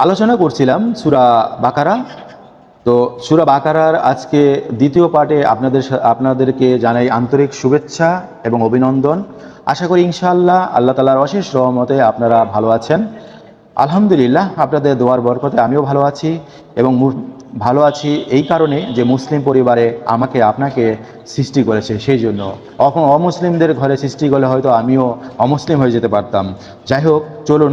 আলোচনা করছিলাম সূরা বাকারা। তো সূরা বাকারার আজকে দ্বিতীয় পার্টে আপনাদেরকে জানাই আন্তরিক শুভেচ্ছা এবং অভিনন্দন। আশা করি ইনশাআল্লাহ আল্লাহ তাআলার অশেষ রহমতে আপনারা ভালো আছেন। আলহামদুলিল্লাহ, আপনাদের দোয়ার বরকতে আমিও ভালো আছি এবং ভালো আছি এই কারণে যে মুসলিম পরিবারে আমাকে আপনাকে সৃষ্টি করেছে, সেই জন্য। অমুসলিমদের ঘরে সৃষ্টি করলে হয়তো আমিও অমুসলিম হয়ে যেতে পারতাম। যাই হোক, চলুন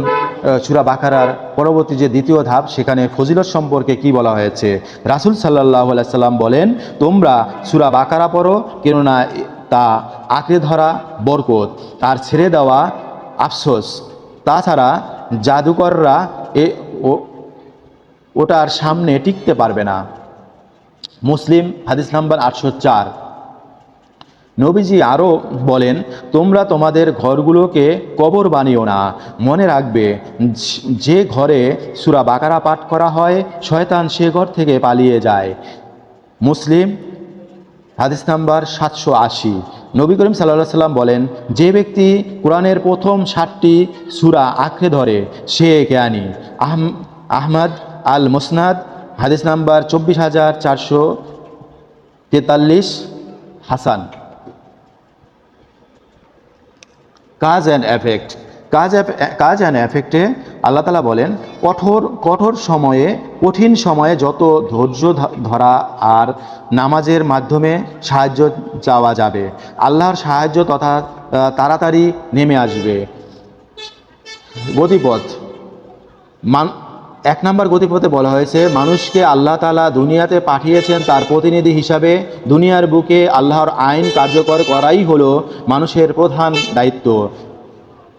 সূরা বাকারার পরবর্তী যে দ্বিতীয় ধাপ, সেখানে ফজিলত সম্পর্কে কি বলা হয়েছে। রাসূল সাল্লাল্লাহু আলাইহি সাল্লাম বলেন, তোমরা সূরা বাকারা পড়ো, কেননা তা আঁকড়ে ধরা বরকত আর ছেড়ে দেওয়া আফসোস। তাছাড়া জাদুকররা ওটার সামনে টিকতে পারবে না। মুসলিম হাদিস নাম্বার 804। নবীজি আরও বলেন, তোমরা তোমাদের ঘরগুলোকে কবর বানিও না। মনে রাখবে, যে ঘরে সূরা বাকারা পাঠ করা হয়, শয়তান সে ঘর থেকে পালিয়ে যায়। মুসলিম হাদিস নাম্বার 780। নবী করিম সাল্লাল্লাহু আলাইহি সাল্লাম বলেন, যে ব্যক্তি কোরআনের প্রথম 7টি সূরা আঁকড়ে ধরে সে জ্ঞানী। আহমদ আল মুসনাদ হাদিস নাম্বার 24,443। হাসান। কাজ অ্যান্ড এফেক্ট। কাজ অ্যান্ড এফেক্টে আল্লাহ তাআলা বলেন, কঠোর সময়ে, কঠিন সময়ে যত ধৈর্য ধরা আর নামাজের মাধ্যমে সাহায্য চাওয়া যাবে, আল্লাহর সাহায্য তথা তাড়াতাড়ি নেমে আসবে। গতিপথ। 1 নম্বর গতিপথে বলা হয়েছে, মানুষকে আল্লাহ তাআলা দুনিয়াতে পাঠিয়েছেন তার প্রতিনিধি হিসাবে। দুনিয়ার বুকে আল্লাহর আইন কার্যকর করাই হলো মানুষের প্রধান দায়িত্ব।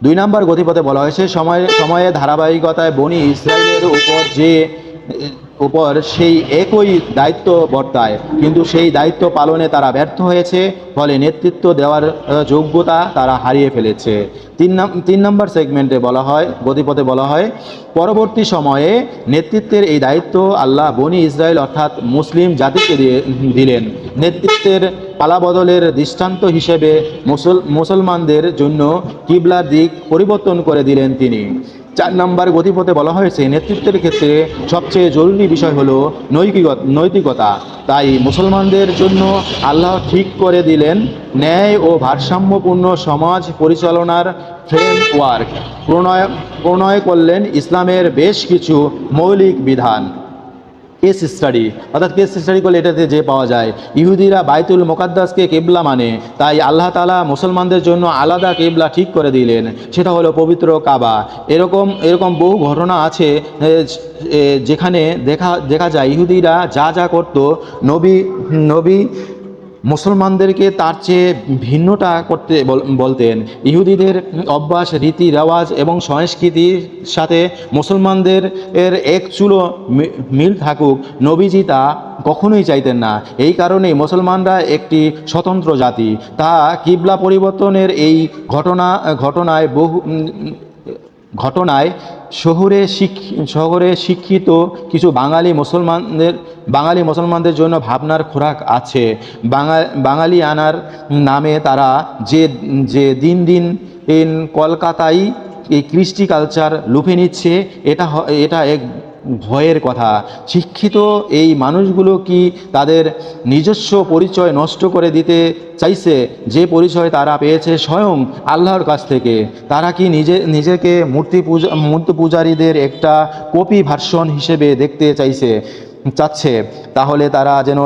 2 নম্বর গতিপথে বলা হয়েছে, সময়ে ধারাবাহিকতায় বনি ইসরায়েলের উপর সেই একই দায়িত্ব বর্তায়, কিন্তু সেই দায়িত্ব পালনে তারা ব্যর্থ হয়েছে, ফলে নেতৃত্ব দেওয়ার যোগ্যতা তারা হারিয়ে ফেলেছে। 3 নম্বর সেগমেন্টে বলা হয়, গতিপথে বলা হয়, পরবর্তী সময়ে নেতৃত্বের এই দায়িত্ব আল্লাহ বনি ইসরায়েল অর্থাৎ মুসলিম জাতিকে দিলেন। নেতৃত্বের পালাবদলের দৃষ্টান্ত হিসেবে মুসলমানদের জন্য কিবলার দিক পরিবর্তন করে দিলেন তিনি। 4 নম্বর গতিপথে বলা হয়েছে, নেতৃত্বের ক্ষেত্রে সবচেয়ে জরুরি বিষয় হলো নৈতিকতা। তাই মুসলমানদের জন্য আল্লাহ ঠিক করে দিলেন ন্যায় ও ভারসাম্যপূর্ণ সমাজ পরিচালনার ফ্রেমওয়ার্ক। প্রণয় করলেন ইসলামের বেশ কিছু মৌলিক বিধান। কেস স্টাডি, অর্থাৎ কেস স্টাডি করলে এটাতে যে পাওয়া যায়, ইহুদিরা বাইতুল মুকাদ্দাসকে কেবলা মানে, তাই আল্লাহ তাআলা মুসলমানদের জন্য আলাদা কেবলা ঠিক করে দিলেন, সেটা হলো পবিত্র কাবা। এরকম বহু ঘটনা আছে যেখানে দেখা যায় ইহুদিরা যা করত, নবী মুসলমানদেরকে তার চেয়ে ভিন্নটা করতে বলতেন। ইহুদিদের অভ্যাস, রীতি রেওয়াজ এবং সংস্কৃতির সাথে মুসলমানদের এক চুলো মিল থাকুক, নবীজি তা কখনোই চাইতেন না। এই কারণেই মুসলমানরা একটি স্বতন্ত্র জাতি। তা কিবলা পরিবর্তনের এই ঘটনায় শহরে শিক্ষিত কিছু বাঙালি মুসলমানদের জন্য ভাবনার খোরাক আছে। বাঙালি আনার নামে তারা যে দিন কলকাতায় এই কৃষ্টি কালচার লুফে নিচ্ছে, এটা এক ভয়ের কথা। শিক্ষিত এই মানুষগুলো কি তাদের নিজস্ব পরিচয় নষ্ট করে দিতে চাইছে, যে পরিচয় তারা পেয়েছে স্বয়ং আল্লাহর কাছ থেকে? তারা কি নিজেকে মূর্তি পূজারীদের একটা কপি ভার্সন হিসেবে দেখতে চাচ্ছে? তাহলে তারা যেন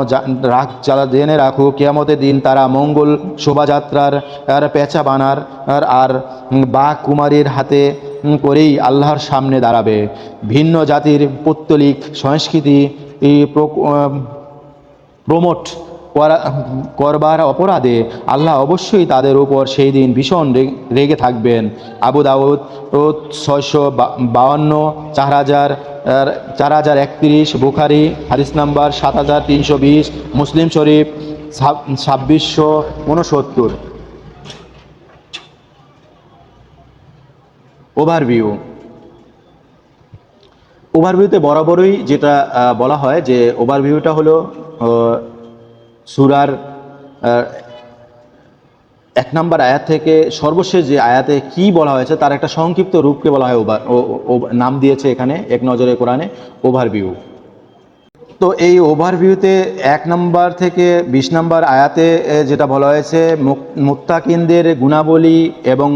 জেনে রাখুক, কিয়ামতের দিন তারা মঙ্গল শোভাযাত্রার পেঁচা বানার আর বাঘ কুমারীর হাতে করেই আল্লাহর সামনে দাঁড়াবে। ভিন্ন জাতির পৌত্তলিক সংস্কৃতি প্রমোট করবার অপরাধে আল্লাহ অবশ্যই তাদের উপর সেই দিন ভীষণ রেগে থাকবেন। আবু দাউদ 652, 4031, বুখারী হাদিস নাম্বার 7320, মুসলিম শরীফ 2669। ওভারভিউতে বরাবরই যেটা বলা হয় যে ওভারভিউটা হলো সূরার এক নম্বর আয়াত থেকে সর্বশেষ যে আয়াতে কি বলা হয়েছে তার একটা সংক্ষিপ্ত রূপকে বলা হয় নাম দিয়েছে এখানে এক নজরে কোরআনে ওভারভিউ। তো এই ওভারভিউতে 1 নম্বর থেকে 20 নম্বর আয়াতে যেটা বলা হয়েছে মুত্তাকিনদের গুণাবলী এবং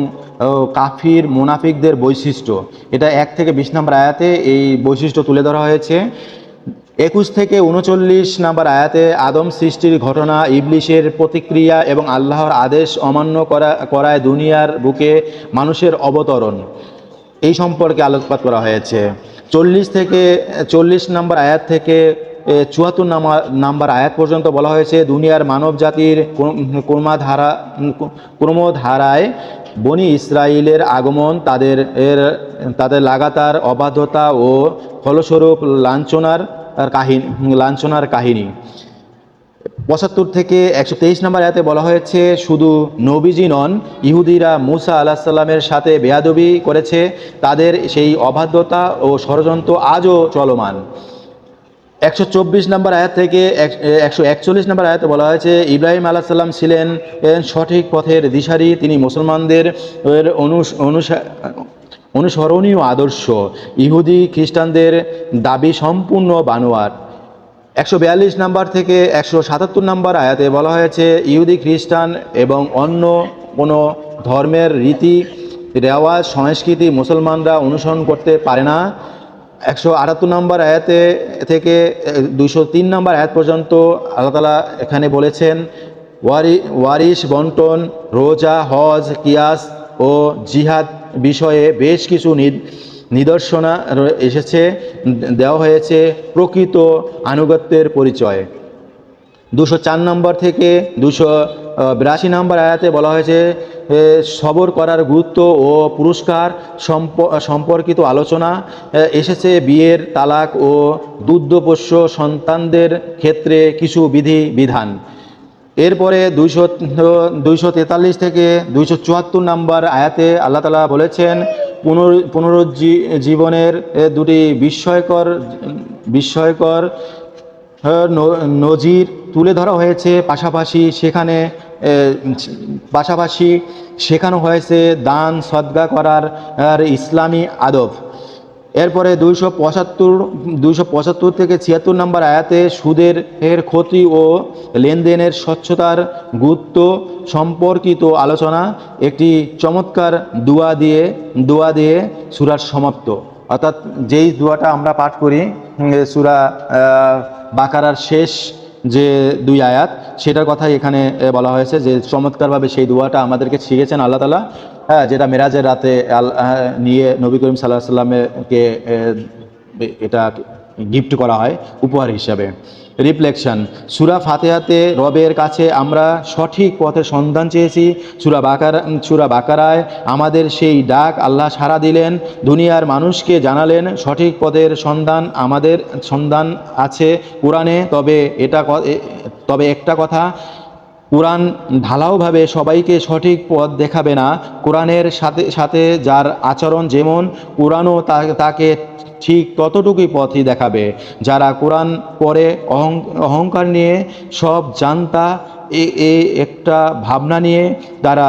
কাফির মুনাফিকদের বৈশিষ্ট্য, এটা 1 থেকে 20 নম্বর আয়াতে এই বৈশিষ্ট্য তুলে ধরা হয়েছে। 21 থেকে 39 নম্বর আয়াতে আদম সৃষ্টির ঘটনা, ইবলিশের প্রতিক্রিয়া এবং আল্লাহর আদেশ অমান্য করায় দুনিয়ার বুকে মানুষের অবতরণ, এই সম্পর্কে আলোকপাত করা হয়েছে। 40 নম্বর আয়াত থেকে 74 নম্বর আয়াত পর্যন্ত বলা হয়েছে দুনিয়ার মানব জাতির ক্রমধারায় বনি ইসরায়েলের আগমন, তাদের লাগাতার অবাধ্যতা ও ফলস্বরূপ লাঞ্ছনার কাহিনী। 75 থেকে 123 নম্বর আয়াতে বলা হয়েছে শুধু নবীজি নন, ইহুদিরা মুসা আলাইহিস সালামের সাথে বেয়াদবি করেছে, তাদের সেই অবাধ্যতা ও ষড়যন্ত্র আজও চলমান। 124 নম্বর আয়াত থেকে 141 নম্বর আয়াতে বলা হয়েছে ইব্রাহিম আলাইহিস সালাম ছিলেন সঠিক পথের দিশারি, তিনি মুসলমানদের অনুসরণীয় আদর্শ, ইহুদি খ্রিস্টানদের দাবি সম্পূর্ণ বানোয়াট। 142 নম্বর থেকে 177 নম্বর আয়াতে বলা হয়েছে ইহুদি খ্রিস্টান এবং অন্য কোনো ধর্মের রীতি রেওয়াজ সংস্কৃতি মুসলমানরা অনুসরণ করতে পারে না। 178 নম্বর আয়াতে থেকে 203 নম্বর আয়াত পর্যন্ত আল্লাহ তাআলা এখানে বলেছেন ওয়ারিশ বন্টন, রোজা, হজ, কিয়াস ও জিহাদ বিষয়ে বেশ কিছু নিদর্শনা এসেছে, দেওয়া হয়েছে প্রকৃত আনুগত্যের পরিচয়। 204 নম্বর থেকে 282 নম্বর আয়াতে বলা হয়েছে সবর করার গুরুত্ব ও পুরস্কার সম্পর্কিত আলোচনা এসেছে, বিয়ের, তালাক ও দুগ্ধপোষ্য সন্তানদের ক্ষেত্রে কিছু বিধান। এরপরে 243 থেকে 274 নম্বর আয়াতে আল্লাহ তাআলা বলেছেন পুনরুজ্জীবনের দুটি বিস্ময়কর নজির তুলে ধরা হয়েছে, পাশাপাশি শেখানো হয়েছে দান সদকা করার ইসলামী আদব। এরপরে 275 থেকে 76 নম্বর আয়াতে সুদের ক্ষতি ও লেনদেনের স্বচ্ছতার গুরুত্ব সম্পর্কিত আলোচনা, একটি চমৎকার দোয়া দিয়ে সূরার সমাপ্ত। অর্থাৎ যেই দোয়াটা আমরা পাঠ করি সূরা বাকারার শেষ যে 2 আয়াত, সেটার কথাই এখানে বলা হয়েছে যে চমৎকারভাবে সেই দোয়াটা আমাদেরকে শিখিয়েছেন আল্লাহ তাআলা, যেটা মেরাজের রাতে নিয়ে নবী করিম সাল্লাল্লাহু আলাইহি ওয়াসাল্লামকে এটা গিফট করা হয় উপহার হিসাবে। রিফ্লেকশন, সূরা ফাতিহাতে রবের কাছে আমরা সঠিক পথের সন্ধান চেয়েছি। সূরা বাকারায় আমাদের সেই ডাক আল্লাহ সাড়া দিলেন, দুনিয়ার মানুষকে জানালেন সঠিক পথের সন্ধান আছে কোরআনে। তবে একটা কথা, কোরআন ঢালাওভাবে সবাইকে সঠিক পথ দেখাবে না। কোরআনের সাথে যার আচরণ যেমন, কোরআনও তাকে ঠিক ততটুকুই পথই দেখাবে। যারা কোরআন পড়ে অহংকার নিয়ে সব জানতা একটা ভাবনা নিয়ে, তারা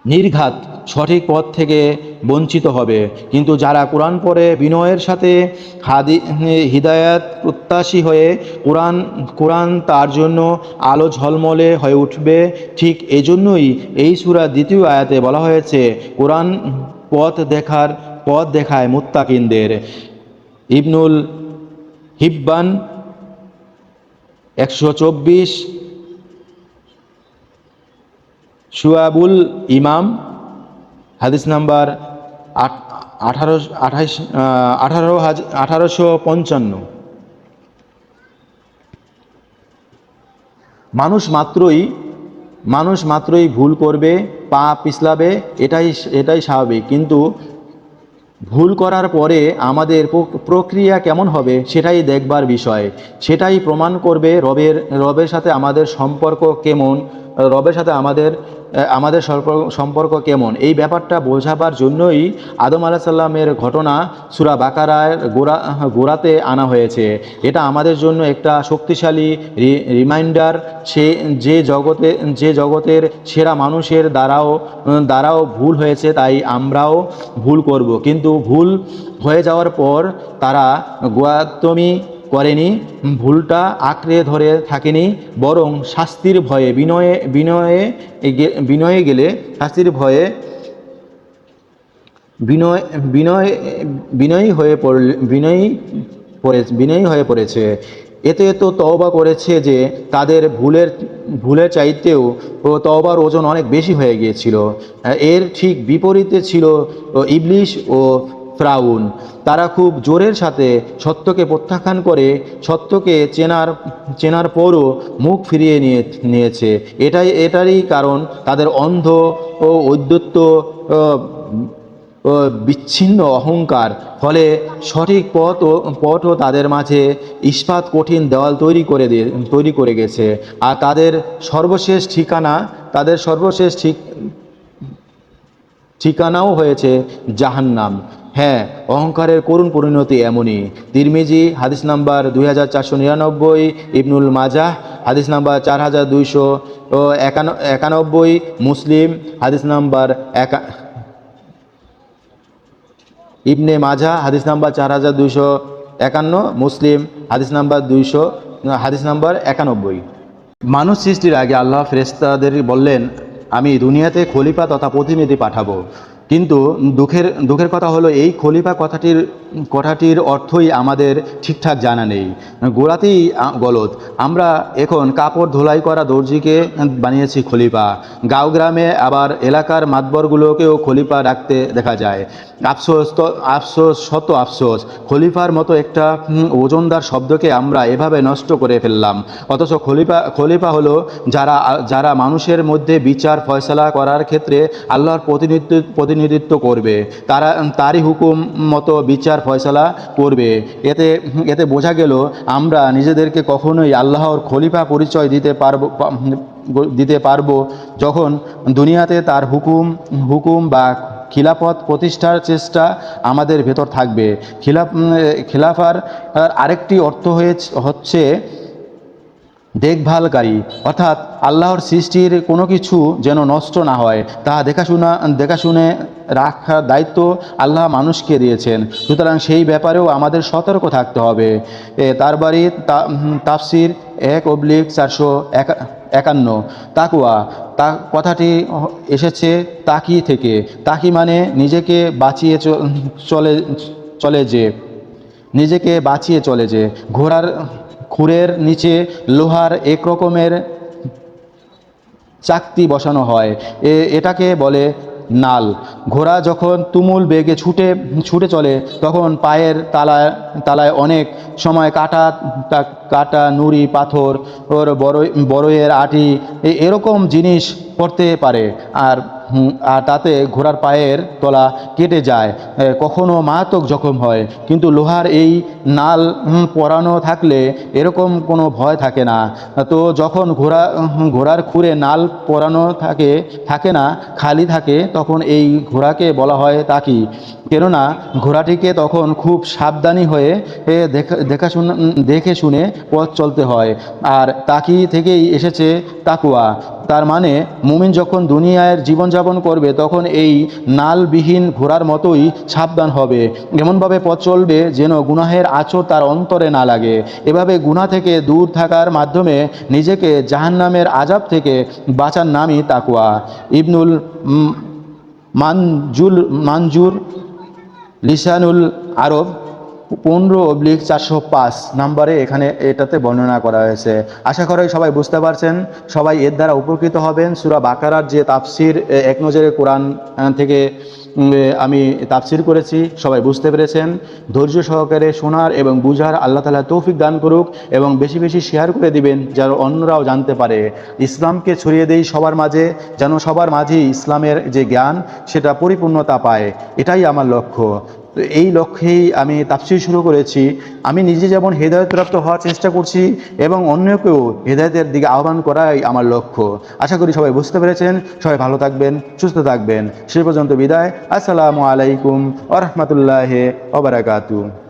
নির্ঘাত সঠিক পথ থেকে বঞ্চিত হবে। কিন্তু যারা কোরআন পড়ে বিনয়ের সাথে হিদায়াত প্রত্যাশী হয়ে, কোরআন তার জন্য আলো ঝলমলে হয়ে উঠবে। ঠিক এজন্যই এই সূরার 2য় আয়াতে বলা হয়েছে কোরআন পথ দেখায় মুত্তাকিনদের। ইবনুল হিব্বান 124, শুআবুল ইমাম হাদিস নাম্বার 1855। মানুষ মাত্রই ভুল করবে, পা পিছলাবে, এটাই স্বাভাবিক। কিন্তু ভুল করার পরে আমাদের প্রক্রিয়া কেমন হবে সেটাই দেখবার বিষয়। সেটাই প্রমাণ করবে রবের সাথে আমাদের সম্পর্ক কেমন। রবের সাথে আমাদের সম্পর্ক কেমন, এই ব্যাপারটা বোঝাবার জন্যই আদম আলাইহিস সালামের ঘটনা সূরা বাকারার গোড়াতে আনা হয়েছে। এটা আমাদের জন্য একটা শক্তিশালী রিমাইন্ডার, যে জগতের সেরা মানুষের দ্বারাও ভুল হয়েছে, তাই আমরাও ভুল করব। কিন্তু ভুল হয়ে যাওয়ার পর তারা গোয়াত্তমি করেনি, ভুলটা আঁকড়ে ধরে থাকেনি, বরং শাস্তির ভয়ে বিনয়ে গেলে শাস্তির ভয়ে বিনয়ী হয়ে পড়েছে। এতে তো তওবা করেছে যে তাদের ভুলের চাইতেও তওবার ওজন অনেক বেশি হয়ে গিয়েছিল। এর ঠিক বিপরীতে ছিল ইবলিশ ও ফিরআউন। তারা খুব জোরের সাথে সত্যকে প্রত্যাখ্যান করে সত্যকে চেনার পরও মুখ ফিরিয়ে নিয়েছে। এটারই কারণ তাদের অন্ধ ও ঔদ্ধত্য ও বিচ্ছিন্ন অহংকার। ফলে সঠিক পথও তাদের মাঝে ইস্পাত কঠিন দেওয়াল তৈরি করে গেছে। আর তাদের সর্বশেষ ঠিকানাও হয়েছে জাহান্নাম। হ্যাঁ, অহংকারের করুণ পরিণতি এমনই। তিরমিজি হাদিস নাম্বার 2499, ইবনুল মাজাহ হাদিস নাম্বার 4291, মুসলিম হাদিস নাম্বার ইবনে মাজাহ হাদিস নাম্বার 4251, মুসলিম হাদিস নাম্বার 91। মানুষ সৃষ্টির আগে আল্লাহ ফেরেশতাদের বললেন, আমি দুনিয়াতে খলিফা তথা প্রতিনিধি পাঠাবো। কিন্তু দুঃখের কথা হলো এই খলিফা কথাটির অর্থই আমাদের ঠিকঠাক জানা নেই। গোড়াতেই গলদ। আমরা এখন কাপড় ধোলাই করা দর্জিকে বানিয়েছি খলিফা। গাঁও গ্রামে আবার এলাকার মাতবরগুলোকেও খলিফা ডাকতে দেখা যায়। আফসোস, খলিফার মতো একটা ওজনদার শব্দকে আমরা এভাবে নষ্ট করে ফেললাম। অথচ খলিফা হলো যারা মানুষের মধ্যে বিচার ফয়সালা করার ক্ষেত্রে আল্লাহর প্রতিনিধিত্ব করবে, তারই হুকুম মতো বিচার ফয়সালা করবে। এতে বোঝা গেল আমরা নিজেদেরকে কখনোই আল্লাহর খলিফা পরিচয় দিতে পারবো যখন দুনিয়াতে তার হুকুম বা খিলাফত প্রতিষ্ঠার চেষ্টা আমাদের ভেতর থাকবে। খিলাফার আরেকটি অর্থ হচ্ছে দেখভালকারী, অর্থাৎ আল্লাহর সৃষ্টির কোনো কিছু যেন নষ্ট না হয় তা দেখাশুনে রাখার দায়িত্ব আল্লাহ মানুষকে দিয়েছেন। সুতরাং সেই ব্যাপারেও আমাদের সতর্ক থাকতে হবে। তারবারি তাফসির 1/451। তাকওয়া কথাটি এসেছে তাকি থেকে। তাকি মানে নিজেকে বাঁচিয়ে চলে যে ঘোড়ার খুরের নিচে লোহার এক রকমের চাকতি বসানো হয়, এটাকে বলে নাল। ঘোড়া যখন তুমুল বেগে ছুটে চলে তখন পায়ের তালায় অনেক সময় কাটা নুড়ি, পাথর, বড়ইয়ের আটি এরকম জিনিস পড়তে পারে, আর তাতে ঘোড়ার পায়ের তলা কেটে যায়, কখনো মারাত্মক জখম হয়। কিন্তু লোহার এই নাল পরানো থাকলে এরকম কোনো ভয় থাকে না। তো যখন ঘোড়ার খুরে নাল পরানো থাকে না, খালি থাকে, তখন এই ঘোড়াকে বলা হয় তাকি। কেননা ঘোড়াটিকে তখন খুব সাবধানী হয়ে দেখে শুনে পথ চলতে হয়। আর তাকি থেকেই এসেছে তাকওয়া। তার মানে মুমিন যখন দুনিয়ার জীবনযাপন করবে তখন এই নালবিহীন ঘোড়ার মতোই সাবধান হবে, এমনভাবে পথ চলবে যেন গুনাহের আঁচড় তার অন্তরে না লাগে। এভাবে গুনাহ থেকে দূর থাকার মাধ্যমে নিজেকে জাহান্নামের আযাব থেকে বাঁচার নামই তাকওয়া। ইবনুল মানজুর লিসানুল আরব 15/405 নম্বরে এটাতে বর্ণনা করা হয়েছে। আশা করি সবাই বুঝতে পারছেন, সবাই এর দ্বারা উপকৃত হবেন। সূরা বাকারার যে তাফসির এক নজরে কোরআন থেকে আমি তাফসির করেছি, সবাই বুঝতে পেরেছেন। ধৈর্য সহকারে শোনার এবং বুঝার আল্লাহ তাআলা তৌফিক দান করুক, এবং বেশি বেশি শেয়ার করে দিবেন যেন অন্যরাও জানতে পারে। ইসলামকে ছড়িয়ে দেই সবার মাঝে, যেন সবার মাঝেই ইসলামের যে জ্ঞান সেটা পরিপূর্ণতা পায়, এটাই আমার লক্ষ্য। তো এই লক্ষ্যেই আমি তাফসীর শুরু করেছি। আমি নিজে যেমন হেদায়েতপ্রাপ্ত হওয়ার চেষ্টা করছি এবং অন্যকেও হেদায়েতের দিকে আহ্বান করাই আমার লক্ষ্য। আশা করি সবাই বুঝতে পেরেছেন। সবাই ভালো থাকবেন, সুস্থ থাকবেন। সে পর্যন্ত বিদায়। আসসালামু আলাইকুম ওয়া রাহমাতুল্লাহি ওয়া বারাকাতুহু।